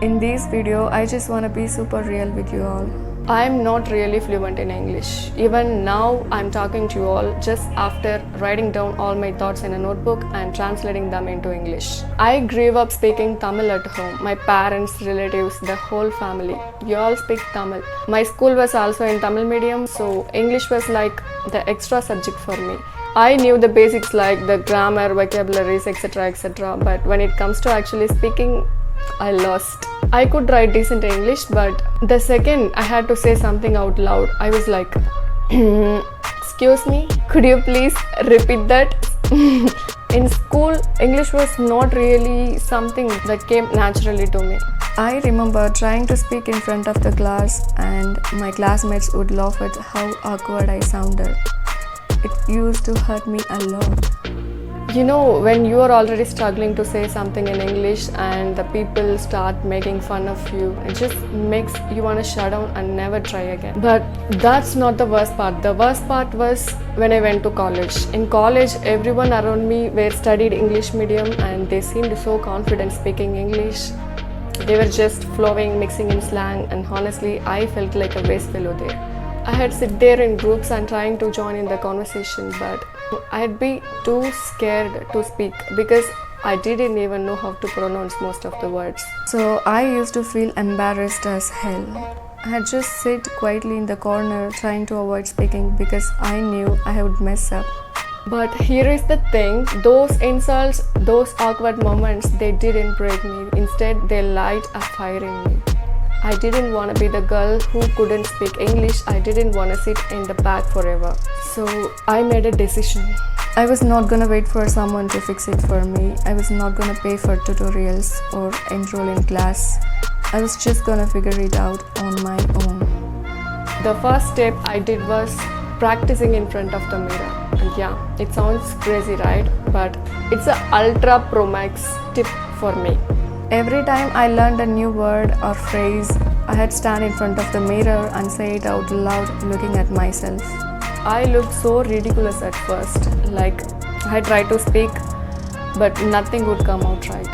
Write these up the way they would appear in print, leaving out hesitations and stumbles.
In this video, I just want to be super real with you all. I'm not really fluent in English. Even now, I'm talking to you all just after writing down all my thoughts in a notebook and translating them into English. I grew up speaking Tamil at home. My parents, relatives, the whole family. You all speak Tamil. My school was also in Tamil medium, so English was like the extra subject for me. I knew the basics like the grammar, vocabularies, etc. But when it comes to actually speaking, I lost. I could write decent English, but the second I had to say something out loud, I was like, excuse me, could you please repeat that? In school, English was not really something that came naturally to me. I remember trying to speak in front of the class, and my classmates would laugh at how awkward I sounded. It used to hurt me a lot. You know, when you are already struggling to say something in English and the people start making fun of you, it just makes you want to shut down and never try again. But that's not the worst part. The worst part was when I went to college. In college, everyone around me were studied English medium and they seemed so confident speaking English. They were just flowing, mixing in slang, and honestly, I felt like a waste fellow there. I had sit there in groups and trying to join in the conversation, but I'd be too scared to speak because I didn't even know how to pronounce most of the words. So I used to feel embarrassed as hell. I had just sit quietly in the corner trying to avoid speaking because I knew I would mess up. But here is the thing, those insults, those awkward moments, they didn't break me. Instead, they light a fire in me. I didn't want to be the girl who couldn't speak English. I didn't want to sit in the back forever. So I made a decision. I was not gonna wait for someone to fix it for me. I was not gonna pay for tutorials or enroll in class. I was just gonna figure it out on my own. The first step I did was practicing in front of the mirror. And yeah, it sounds crazy, right? But it's a ultra pro max tip for me. Every time I learned a new word or phrase, I had stand in front of the mirror and say it out loud looking at myself. I looked so ridiculous at first, like I tried to speak but nothing would come out right.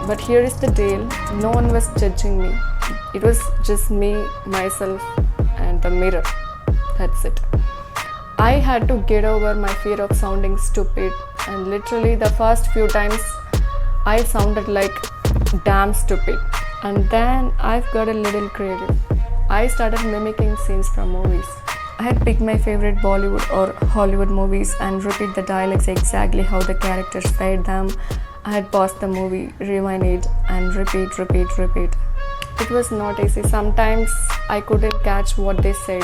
But here is the deal, no one was judging me. It was just me, myself and the mirror. That's it. I had to get over my fear of sounding stupid, and literally the first few times I sounded like damn stupid. And then I've got a little creative. I started mimicking scenes from movies. I had picked my favorite Bollywood or Hollywood movies and repeat the dialogues exactly how the characters said them. I had paused the movie, rewind it and repeat. It was not easy. Sometimes I couldn't catch what they said.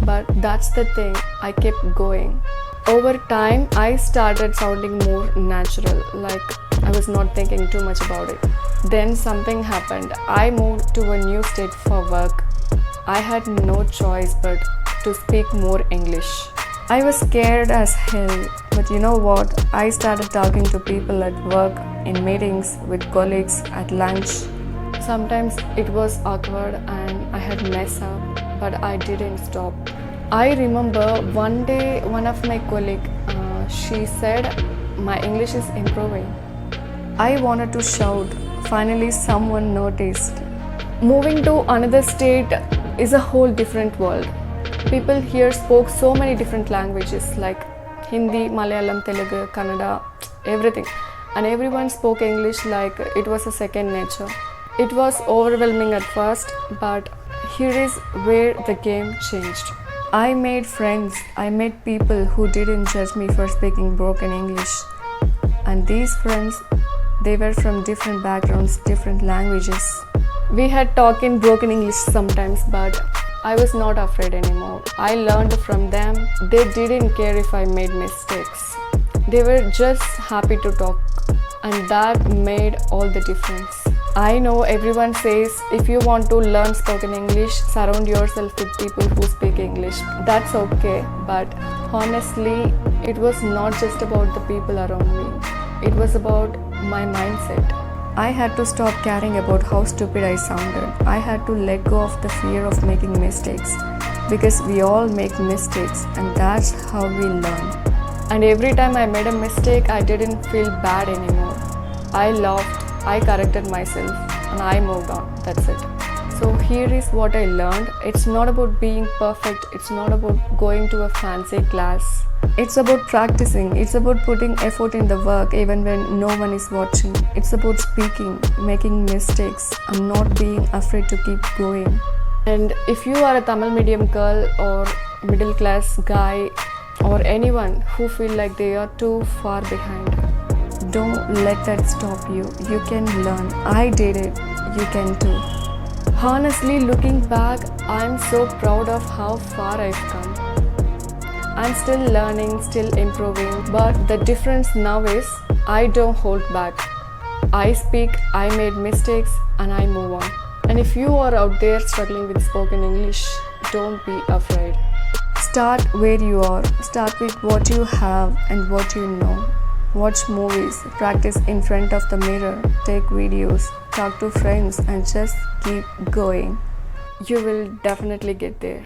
But that's the thing, I kept going. Over time, I started sounding more natural, like I was not thinking too much about it. Then something happened. I moved to a new state for work. I had no choice but to speak more English. I was scared as hell, but you know what? I started talking to people at work, in meetings, with colleagues, at lunch. Sometimes it was awkward and I had messed up, but I didn't stop. I remember one day one of my colleagues, she said my English is improving. I wanted to shout. Finally, someone noticed. Moving to another state is a whole different world. People here spoke so many different languages like Hindi, Malayalam, Telugu, Kannada, everything. And everyone spoke English like it was a second nature. It was overwhelming at first, but here is where the game changed. I made friends. I met people who didn't judge me for speaking broken English. And these friends, they were from different backgrounds, different languages. We had talk in broken English sometimes, but I was not afraid anymore. I learned from them. They didn't care if I made mistakes. They were just happy to talk, and that made all the difference. I know everyone says if you want to learn spoken English, surround yourself with people who speak English. That's okay, but honestly, it was not just about the people around me. It was about my mindset. I had to stop caring about how stupid I sounded. I had to let go of the fear of making mistakes because we all make mistakes and that's how we learn. And every time I made a mistake, I didn't feel bad anymore. I laughed, I corrected myself, and I moved on. That's it. So here is what I learned. It's not about being perfect. It's not about going to a fancy class. It's about practicing. It's about putting effort in the work even when no one is watching. It's about speaking, making mistakes, and not being afraid to keep going. And if you are a Tamil medium girl or middle class guy or anyone who feel like they are too far behind, don't let that stop you. You can learn. I did it. You can too. honestly, looking back, I'm so proud of how far I've come. I'm still learning, still improving, but the difference now is I don't hold back. I speak, I made mistakes, and I move on. And if you are out there struggling with spoken English, don't be afraid. Start where you are. Start with what you have and what you know. Watch movies, practice in front of the mirror, take videos, talk to friends, and just keep going. You will definitely get there.